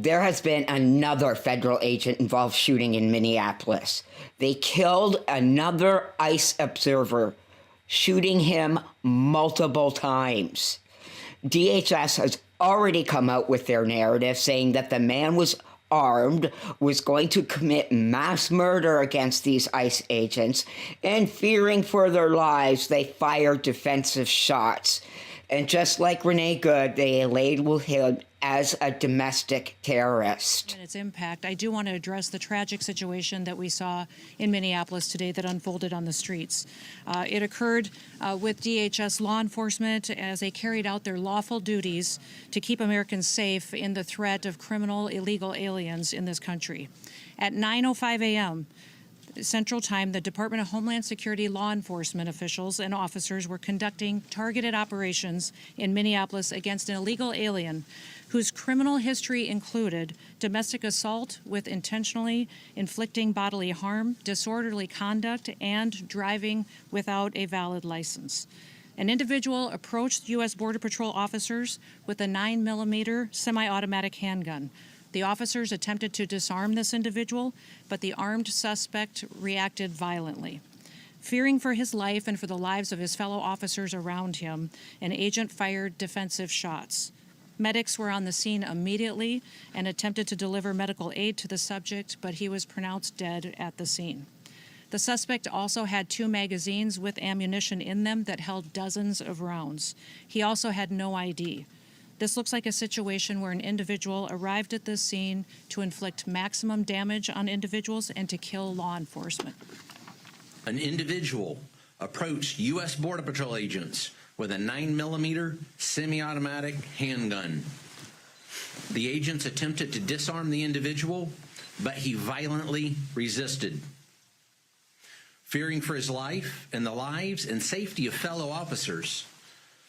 There has been another federal agent involved shooting in Minneapolis. They killed another ICE observer, shooting him multiple times. DHS has already come out with their narrative saying that the man was armed, was going to commit mass murder against these ICE agents, and fearing for their lives, they fired defensive shots. And just like Renee Good, they labeled him as a domestic terrorist. And its impact, I do want to address the tragic situation that we saw in Minneapolis today that unfolded on the streets. It occurred with DHS law enforcement as they carried out their lawful duties to keep Americans safe in the threat of criminal illegal aliens in this country. At 9:05 a.m., Central Time, the Department of Homeland Security law enforcement officials and officers were conducting targeted operations in Minneapolis against an illegal alien whose criminal history included domestic assault with intentionally inflicting bodily harm, disorderly conduct, and driving without a valid license. An individual approached U.S. Border Patrol officers with a 9mm semi-automatic handgun. The officers attempted to disarm this individual, but the armed suspect reacted violently. Fearing for his life and for the lives of his fellow officers around him, an agent fired defensive shots. Medics were on the scene immediately and attempted to deliver medical aid to the subject, but he was pronounced dead at the scene. The suspect also had 2 magazines with ammunition in them that held dozens of rounds. He also had no ID. This looks like a situation where an individual arrived at this scene to inflict maximum damage on individuals and to kill law enforcement. An individual approached U.S. Border Patrol agents with a 9mm semi-automatic handgun. The agents attempted to disarm the individual, but he violently resisted. Fearing for his life and the lives and safety of fellow officers,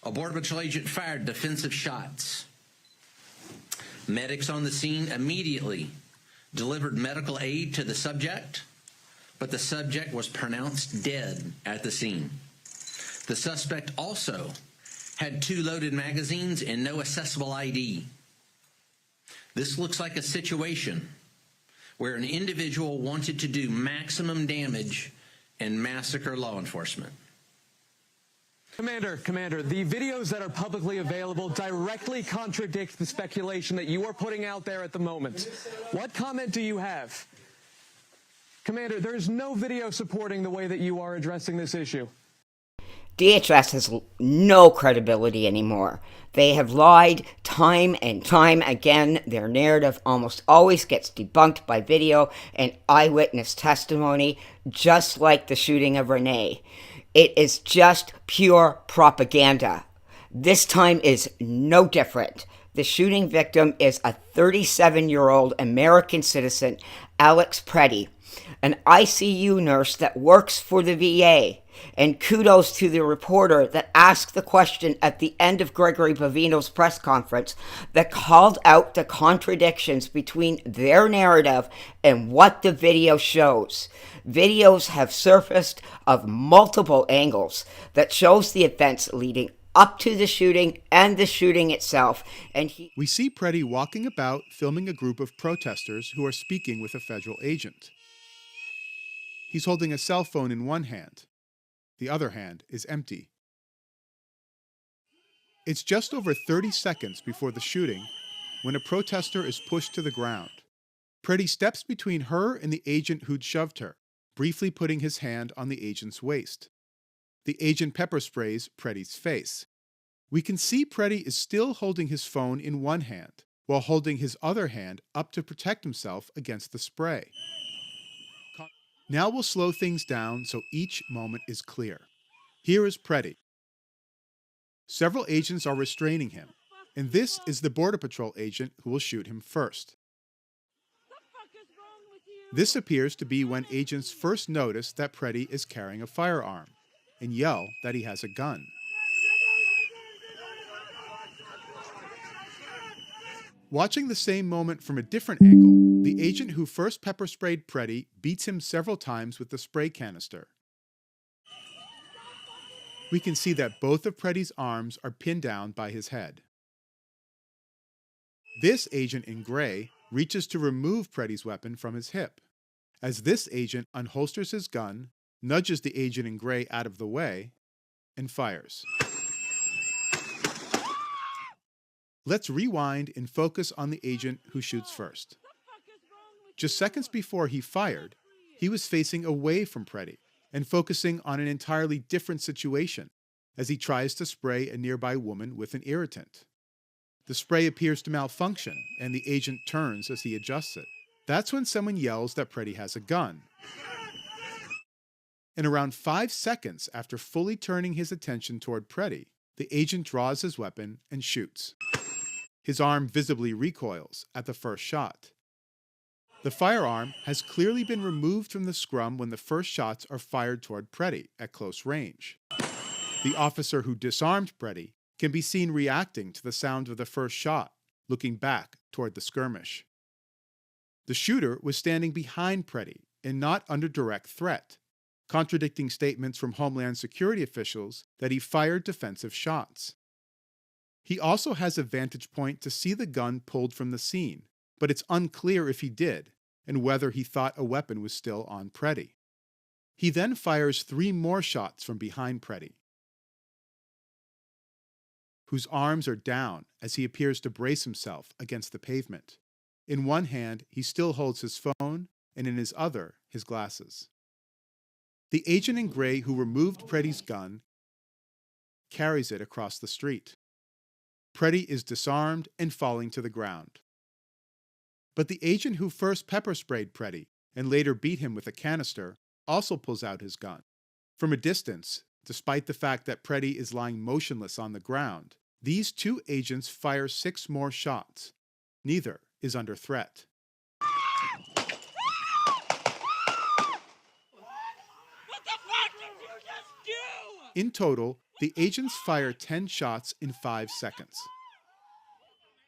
a Border Patrol agent fired defensive shots. Medics on the scene immediately delivered medical aid to the subject, but the subject was pronounced dead at the scene. The suspect also had 2 loaded magazines and no accessible ID. This looks like a situation where an individual wanted to do maximum damage and massacre law enforcement. Commander, the videos that are publicly available directly contradict the speculation that you are putting out there at the moment. What comment do you have? Commander, there's no video supporting the way that you are addressing this issue. DHS has no credibility anymore. They have lied time and time again. Their narrative almost always gets debunked by video and eyewitness testimony, just like the shooting of Renee. It is just pure propaganda. This time is no different. The shooting victim is a 37-year-old American citizen, Alex Pretti, an ICU nurse that works for the VA. And kudos to the reporter that asked the question at the end of Gregory Bavino's press conference that called out the contradictions between their narrative and what the video shows. Videos have surfaced of multiple angles that shows the events leading up to the shooting and the shooting itself. And we see Pretti walking about filming a group of protesters who are speaking with a federal agent. He's holding a cell phone in one hand. The other hand is empty. It's just over 30 seconds before the shooting when a protester is pushed to the ground. Pretti steps between her and the agent who'd shoved her, briefly putting his hand on the agent's waist. The agent pepper sprays Pretti's face. We can see Pretti is still holding his phone in one hand, while holding his other hand up to protect himself against the spray. Now we'll slow things down so each moment is clear. Here is Pretti. Several agents are restraining him, and this is the Border Patrol agent who will shoot him first. This appears to be when agents first notice that Pretti is carrying a firearm and yell that he has a gun. Watching the same moment from a different angle, the agent who first pepper sprayed Pretti beats him several times with the spray canister. We can see that both of Pretti's arms are pinned down by his head. This agent in gray reaches to remove Pretti's weapon from his hip. As this agent unholsters his gun, nudges the agent in gray out of the way, and fires. Let's rewind and focus on the agent who shoots first. Just seconds before he fired, he was facing away from Pretti and focusing on an entirely different situation as he tries to spray a nearby woman with an irritant. The spray appears to malfunction, and the agent turns as he adjusts it. That's when someone yells that Pretti has a gun. And around 5 seconds after fully turning his attention toward Pretti, the agent draws his weapon and shoots. His arm visibly recoils at the first shot. The firearm has clearly been removed from the scrum when the first shots are fired toward Pretti at close range. The officer who disarmed Pretti can be seen reacting to the sound of the first shot, looking back toward the skirmish. The shooter was standing behind Pretti and not under direct threat, contradicting statements from Homeland Security officials that he fired defensive shots. He also has a vantage point to see the gun pulled from the scene, but it's unclear if he did and whether he thought a weapon was still on Pretti. He then fires 3 more shots from behind Pretti, whose arms are down as he appears to brace himself against the pavement. In one hand, he still holds his phone, and in his other, his glasses. The agent in gray who removed Pretti's gun carries it across the street. Pretti is disarmed and falling to the ground. But the agent who first pepper sprayed Pretti and later beat him with a canister also pulls out his gun. From a distance, despite the fact that Pretti is lying motionless on the ground, these 2 agents fire 6 more shots. Neither is under threat. What the fuck did you just do? In total, the agents fire 10 shots in 5 seconds.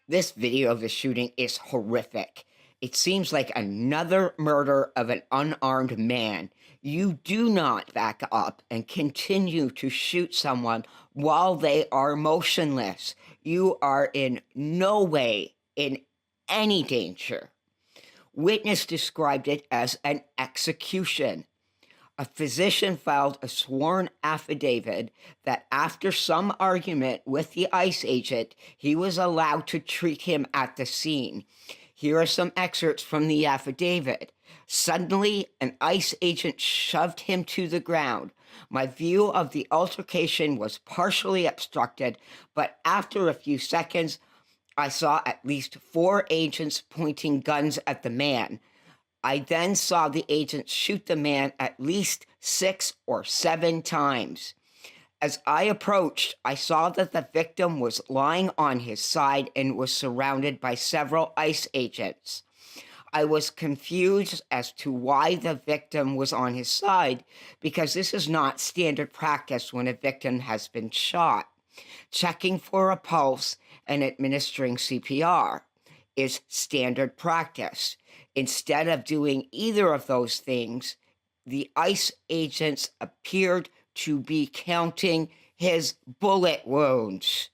This video of the shooting is horrific. It seems like another murder of an unarmed man. You do not back up and continue to shoot someone while they are motionless. You are in no way in any danger. Witness described it as an execution. A physician filed a sworn affidavit that after some argument with the ICE agent, he was allowed to treat him at the scene. Here are some excerpts from the affidavit. Suddenly, an ICE agent shoved him to the ground. My view of the altercation was partially obstructed, but after a few seconds, I saw at least 4 agents pointing guns at the man. I then saw the agents shoot the man at least 6 or 7 times. As I approached, I saw that the victim was lying on his side and was surrounded by several ICE agents. I was confused as to why the victim was on his side, because this is not standard practice when a victim has been shot. Checking for a pulse and administering CPR is standard practice. Instead of doing either of those things, the ICE agents appeared to be counting his bullet wounds.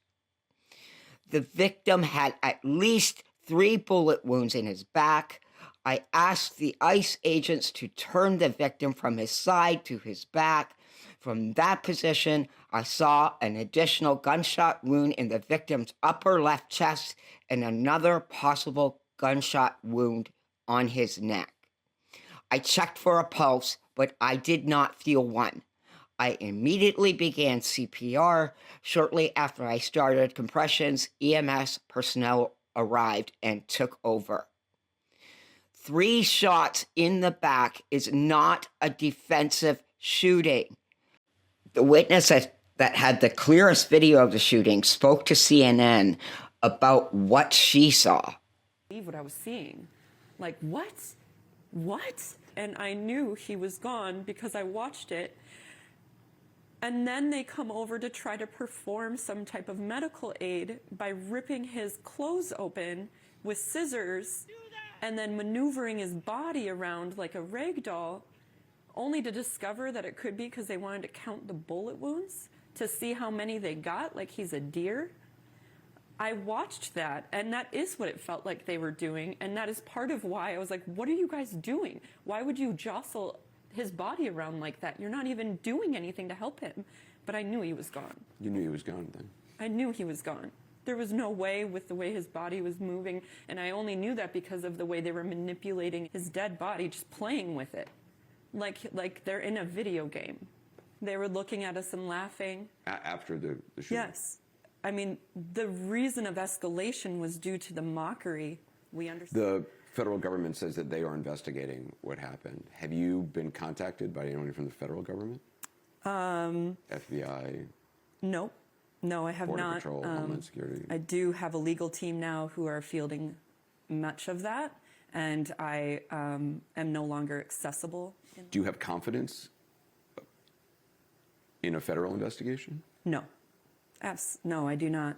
The victim had at least 3 bullet wounds in his back. I asked the ICE agents to turn the victim from his side to his back. From that position, I saw an additional gunshot wound in the victim's upper left chest and another possible gunshot wound on his neck. I checked for a pulse, but I did not feel one. I immediately began CPR. Shortly after I started compressions, EMS personnel arrived and took over. 3 shots in the back is not a defensive shooting. The witness that had the clearest video of the shooting spoke to CNN about what she saw. What I was seeing. Like, what? What? And I knew he was gone because I watched it. And then they come over to try to perform some type of medical aid by ripping his clothes open with scissors and then maneuvering his body around like a rag doll, only to discover that it could be because they wanted to count the bullet wounds to see how many they got, like he's a deer. I watched that, and that is what it felt like they were doing, and that is part of why I was like, what are you guys doing? Why would you jostle his body around like that? You're not even doing anything to help him. But I knew he was gone. You knew he was gone then? I knew he was gone. There was no way with the way his body was moving, and I only knew that because of the way they were manipulating his dead body, just playing with it. Like they're in a video game. They were looking at us and laughing. After the shooting? Yes. I mean, the reason of escalation was due to the mockery. We understand. The federal government says that they are investigating what happened. Have you been contacted by anyone from the federal government? FBI? No. No, I have Border not. Patrol, Homeland Security? I do have a legal team now who are fielding much of that, and I am no longer accessible. Do you have confidence in a federal investigation? No. No, I do not.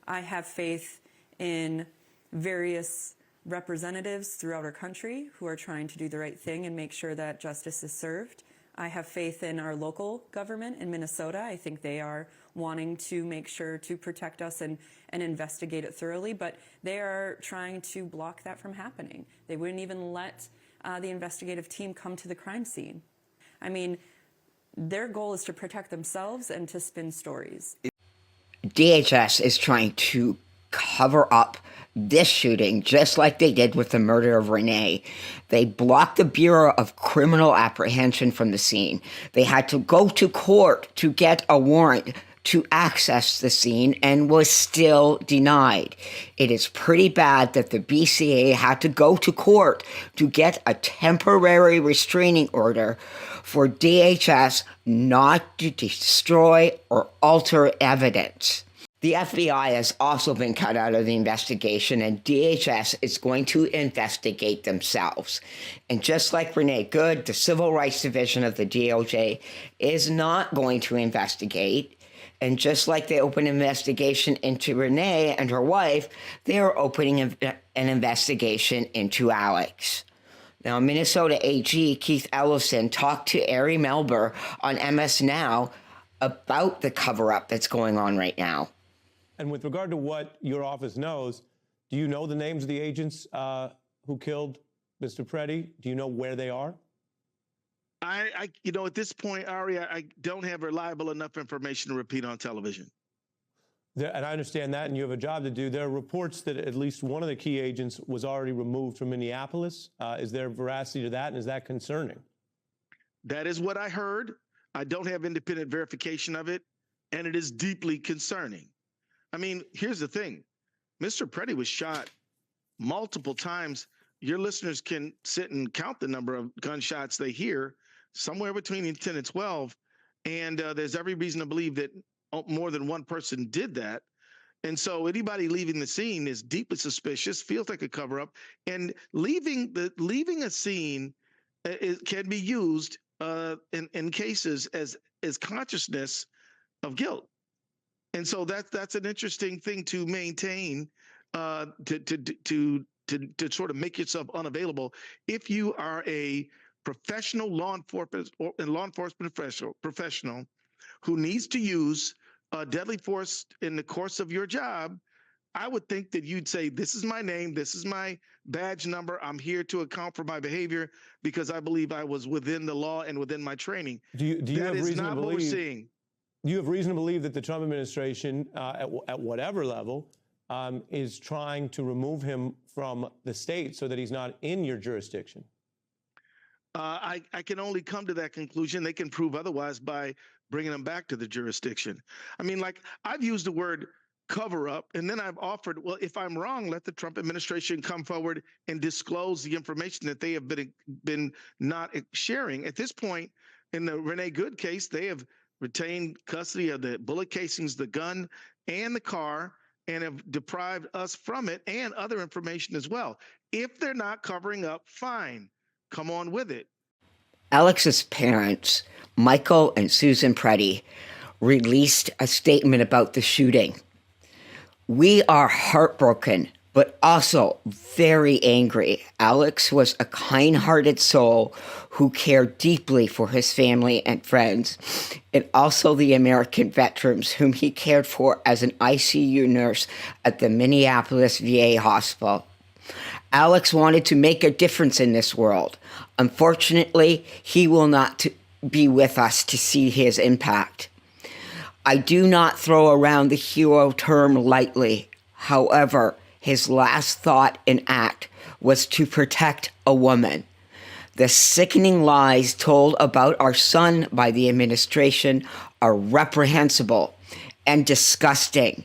I have faith in various representatives throughout our country who are trying to do the right thing and make sure that justice is served. I have faith in our local government in Minnesota. I think they are wanting to make sure to protect us and investigate it thoroughly, but they are trying to block that from happening. They wouldn't even let the investigative team come to the crime scene. I mean, their goal is to protect themselves and to spin stories. DHS is trying to cover up this shooting just like they did with the murder of Renee. They blocked the Bureau of Criminal Apprehension from the scene. They had to go to court to get a warrant to access the scene and was still denied. It is pretty bad that the BCA had to go to court to get a temporary restraining order for DHS not to destroy or alter evidence. The FBI has also been cut out of the investigation, and DHS is going to investigate themselves. And just like Renee Good, the Civil Rights Division of the DOJ is not going to investigate. And just like they opened an investigation into Renee and her wife, they are opening an investigation into Alex. Now, Minnesota AG Keith Ellison talked to Ari Melber on MS Now about the cover-up that's going on right now. And with regard to what your office knows, do you know the names of the agents who killed Mr. Pretti? Do you know where they are? At this point, Ari, I don't have reliable enough information to repeat on television. And I understand that, and you have a job to do. There are reports that at least one of the key agents was already removed from Minneapolis. Is there veracity to that, and is that concerning? That is what I heard. I don't have independent verification of it, and it is deeply concerning. I mean, here's the thing. Mr. Pretti was shot multiple times. Your listeners can sit and count the number of gunshots they hear, somewhere between 10 and 12. And there's every reason to believe that more than one person did that. And so anybody leaving the scene is deeply suspicious, feels like a cover-up. And leaving a scene can be used in cases as consciousness of guilt. And so that's an interesting thing to maintain, to sort of make yourself unavailable if you are a professional law enforcement professional who needs to use deadly force in the course of your job. I would think that you'd say, this is my name, this is my badge number, I'm here to account for my behavior because I believe I was within the law and within my training. Do you that have is reason not to what we're believe? seeing. Do you have reason to believe that the Trump administration, at whatever level, is trying to remove him from the state so that he's not in your jurisdiction? I can only come to that conclusion. They can prove otherwise by bringing them back to the jurisdiction. I mean, like, I've used the word cover up, and then I've offered, well, if I'm wrong, let the Trump administration come forward and disclose the information that they have been not sharing. At this point, in the Renee Good case, they have retained custody of the bullet casings, the gun, and the car, and have deprived us from it and other information as well. If they're not covering up, fine, come on with it. Alex's parents, Michael and Susan Pretti, released a statement about the shooting. We are heartbroken but also very angry. Alex was a kind-hearted soul who cared deeply for his family and friends, and also the American veterans whom he cared for as an ICU nurse at the Minneapolis VA hospital. Alex wanted to make a difference in this world. Unfortunately, he will not be with us to see his impact. I do not throw around the hero term lightly. However, his last thought and act was to protect a woman. The sickening lies told about our son by the administration are reprehensible and disgusting.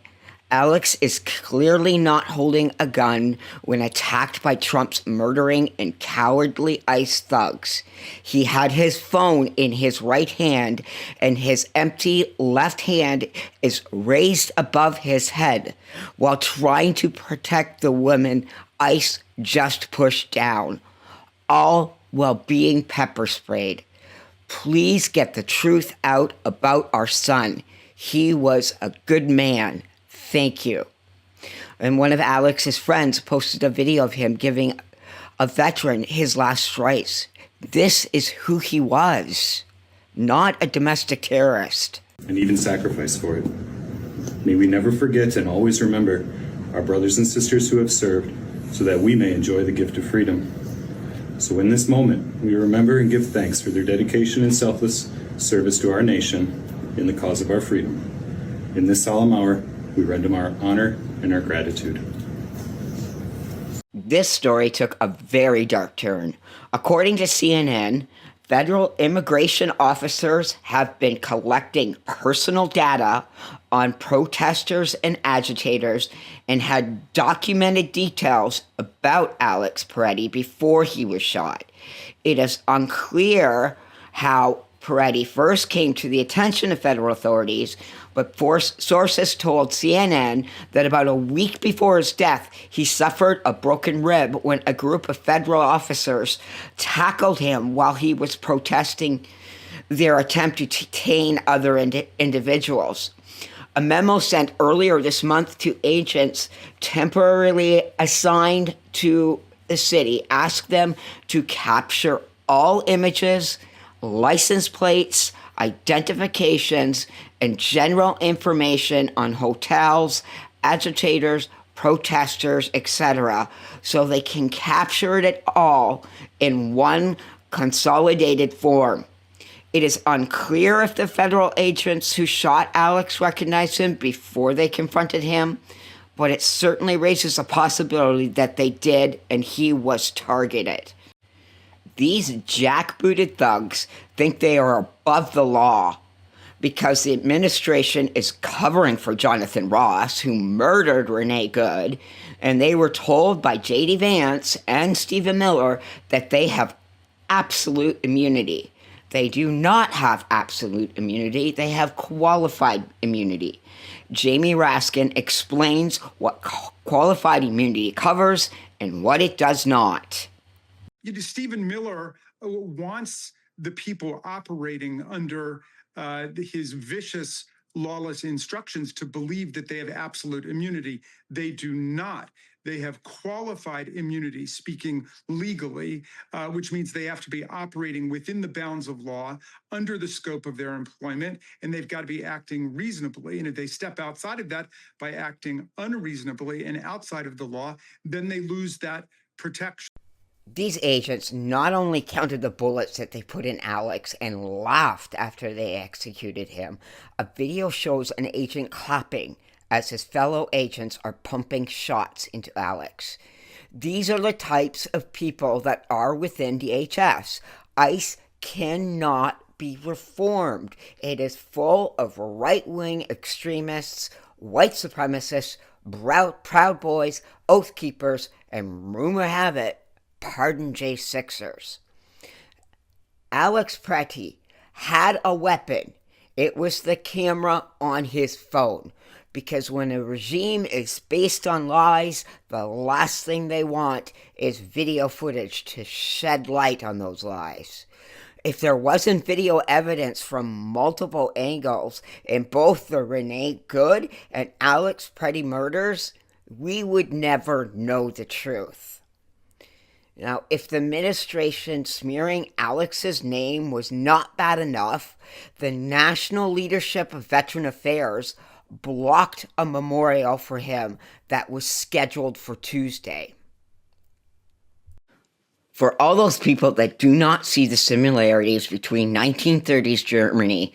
Alex is clearly not holding a gun when attacked by Trump's murdering and cowardly ICE thugs. He had his phone in his right hand, and his empty left hand is raised above his head while trying to protect the woman ICE just pushed down, all while being pepper sprayed. Please get the truth out about our son. He was a good man. Thank you. And one of Alex's friends posted a video of him giving a veteran his last rites. This is who he was, not a domestic terrorist. And even sacrifice for it. May we never forget and always remember our brothers and sisters who have served so that we may enjoy the gift of freedom. So in this moment, we remember and give thanks for their dedication and selfless service to our nation in the cause of our freedom. In this solemn hour, we render them our honor and our gratitude. This story took a very dark turn. According to CNN, federal immigration officers have been collecting personal data on protesters and agitators and had documented details about Alex Pretti before he was shot. It is unclear how Pretti first came to the attention of federal authorities, but sources told CNN that about a week before his death, he suffered a broken rib when a group of federal officers tackled him while he was protesting their attempt to detain other individuals. A memo sent earlier this month to agents temporarily assigned to the city asked them to capture all images, license plates, identifications, and general information on hotels, agitators, protesters, etc., so they can capture it all in one consolidated form. It is unclear if the federal agents who shot Alex recognized him before they confronted him, but it certainly raises a possibility that they did and he was targeted. These jackbooted thugs think they are above the law because the administration is covering for Jonathan Ross, who murdered Renee Good, and they were told by J.D. Vance and Stephen Miller that they have absolute immunity. They do not have absolute immunity. They have qualified immunity. Jamie Raskin explains what qualified immunity covers and what it does not. Stephen Miller wants the people operating under his vicious, lawless instructions to believe that they have absolute immunity. They do not. They have qualified immunity, speaking legally, which means they have to be operating within the bounds of law, under the scope of their employment, and they've got to be acting reasonably. And if they step outside of that by acting unreasonably and outside of the law, then they lose that protection. These agents not only counted the bullets that they put in Alex and laughed after they executed him. A video shows an agent clapping as his fellow agents are pumping shots into Alex. These are the types of people that are within DHS. ICE cannot be reformed. It is full of right-wing extremists, white supremacists, Proud Boys, Oath Keepers, and rumor have it, Pardon J6ers. Alex Pretti had a weapon. It was the camera on his phone. Because when a regime is based on lies, the last thing they want is video footage to shed light on those lies. If there wasn't video evidence from multiple angles in both the Renee Good and Alex Pretti murders, we would never know the truth. Now, if the administration smearing Alex's name was not bad enough, the National Leadership of Veteran Affairs blocked a memorial for him that was scheduled for Tuesday. For all those people that do not see the similarities between 1930s Germany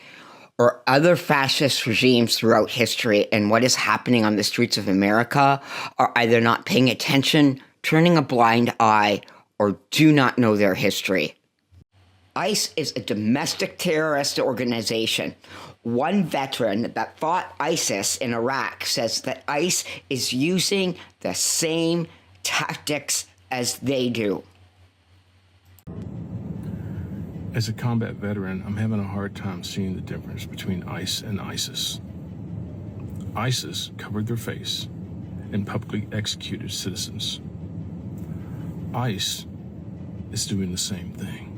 or other fascist regimes throughout history and what is happening on the streets of America, are either not paying attention, turning a blind eye, or do not know their history. ICE is a domestic terrorist organization. One veteran that fought ISIS in Iraq says that ICE is using the same tactics as they do. As a combat veteran, I'm having a hard time seeing the difference between ICE and ISIS. ISIS covered their face and publicly executed citizens. ICE is doing the same thing.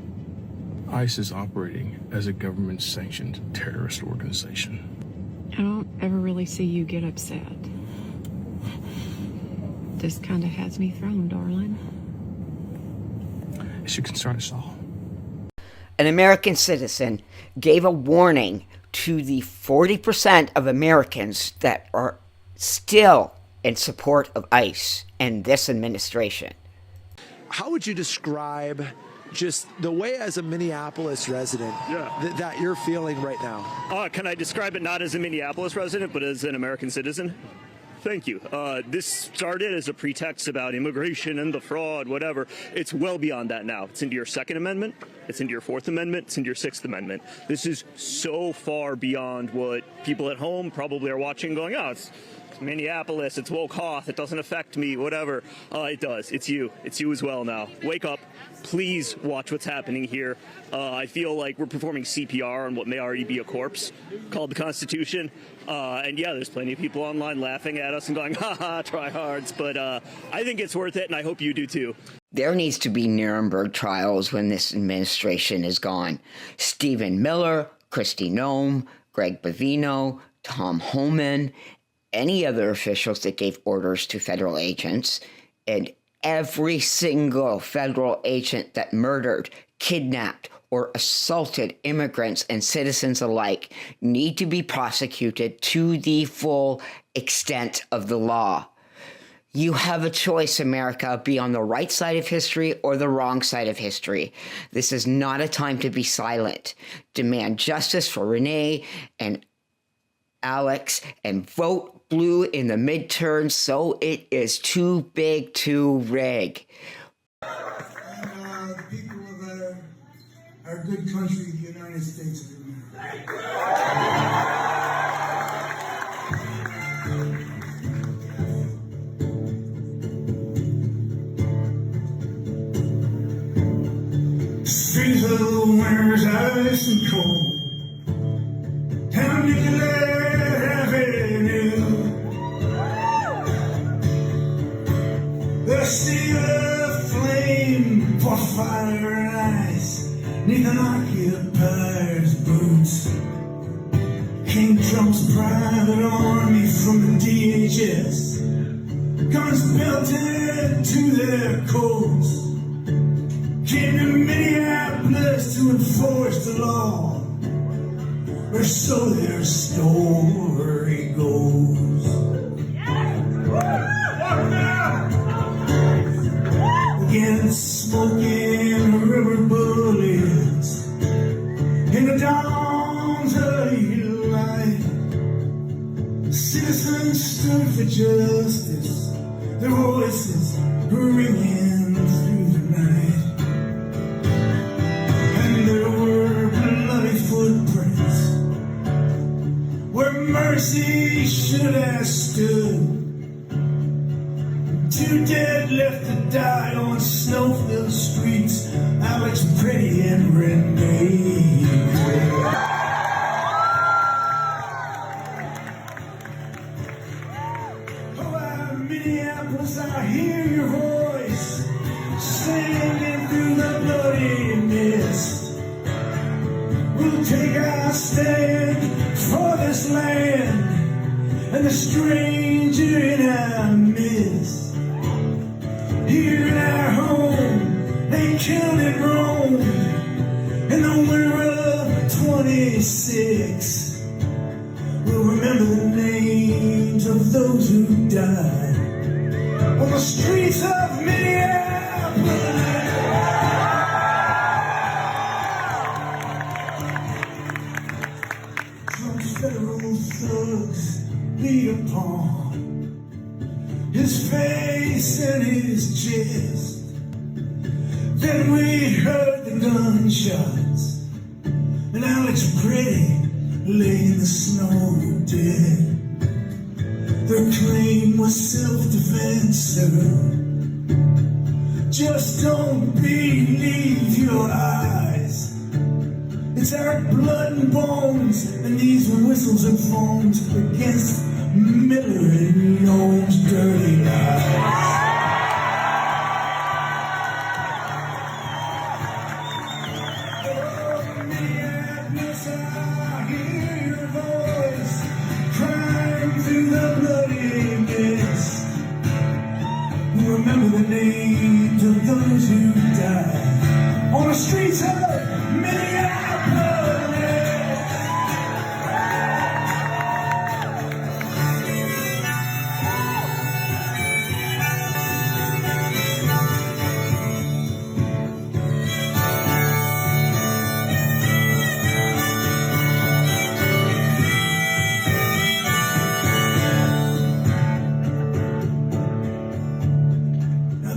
ICE is operating as a government-sanctioned terrorist organization. I don't ever really see you get upset. This kind of has me thrown, darling. It should concern us all. An American citizen gave a warning to the 40% of Americans that are still in support of ICE and this administration. How would you describe just the way as a Minneapolis resident that you're feeling right now? Can I describe it not as a Minneapolis resident, but as an American citizen? Thank you. This started as a pretext about immigration and the fraud, whatever. It's well beyond that now. It's into your Second Amendment. It's into your Fourth Amendment. It's into your Sixth Amendment. This is so far beyond what people at home probably are watching going, oh, it's Minneapolis, it's woke Hoth, it doesn't affect me, whatever. It does. It's you. It's you as well now. Wake up. Please watch what's happening here. I feel like we're performing CPR on what may already be a corpse called the Constitution. And yeah, there's plenty of people online laughing at us and going, ha, tryhards. But I think it's worth it, and I hope you do too. There needs to be Nuremberg trials when this administration is gone. Stephen Miller, Kristi Noem, Greg Bovino, Tom Homan, any other officials that gave orders to federal agents, and every single federal agent that murdered, kidnapped, or assaulted immigrants and citizens alike need to be prosecuted to the full extent of the law. You have a choice, America, be on the right side of history or the wrong side of history. This is not a time to be silent. Demand justice for Renee and Alex and vote blue in the midterms so it is too big to rig. And the people of our good country, the United States of America. Streets of the winter's ice and cold. Time to declare avenue. There's still a flame for fire and ice neath an occupier's boots. King Trump's private army from the DHS comes belted to their coats. Came to Minneapolis to enforce the law, or so their story goes. Against smoking river bullets in the dawn's early light, citizens stood for justice, their voices ringing through the night. And there were bloody footprints where mercy should have stood. Two dead left to die on snow-filled streets, Alex Pretti and Renee. Oh, Minneapolis, I hear your voice singing through the bloody mist. We'll take our stand for this land and the stranger in our midst. here in our home. They killed and roamed in the winter of 26. We'll remember the names of those who died on the streets of Minneapolis. Trump's federal thugs beat upon his face and his chest. Then we heard the gunshots, and Alex Pretti lay in the snow dead. Their claim was self-defense, sir. Just don't believe your eyes. It's our blood and bones, and these whistles and foams against Miller and Young's dirty eyes. Remember the names of those who died on the streets of Minneapolis.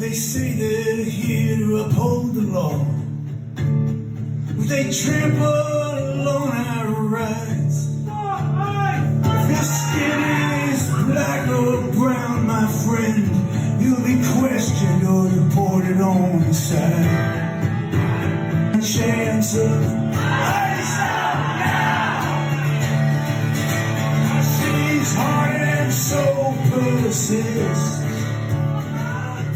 They say they're here to uphold the law, but they trample on our rights. If your skin is black or brown, my friend, you'll be questioned or deported on the side. Chance of ice out now. She's hard and so persists.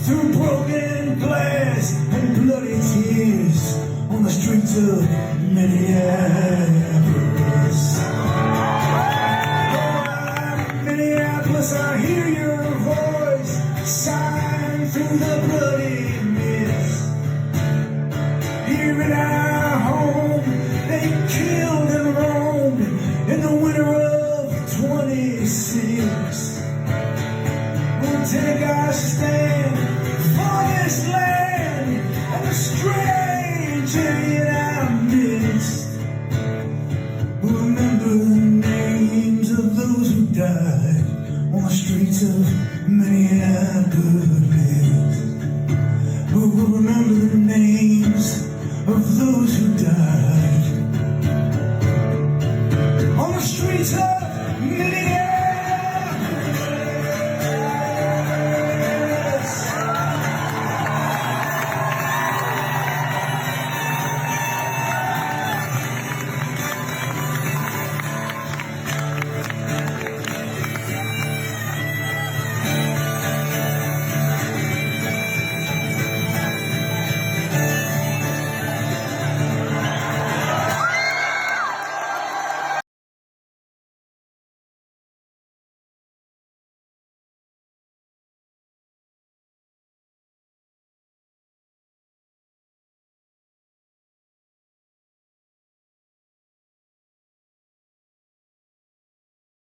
Through broken glass and bloody tears on the streets of Minneapolis. Oh, Minneapolis, I hear your voice sighing through the blood.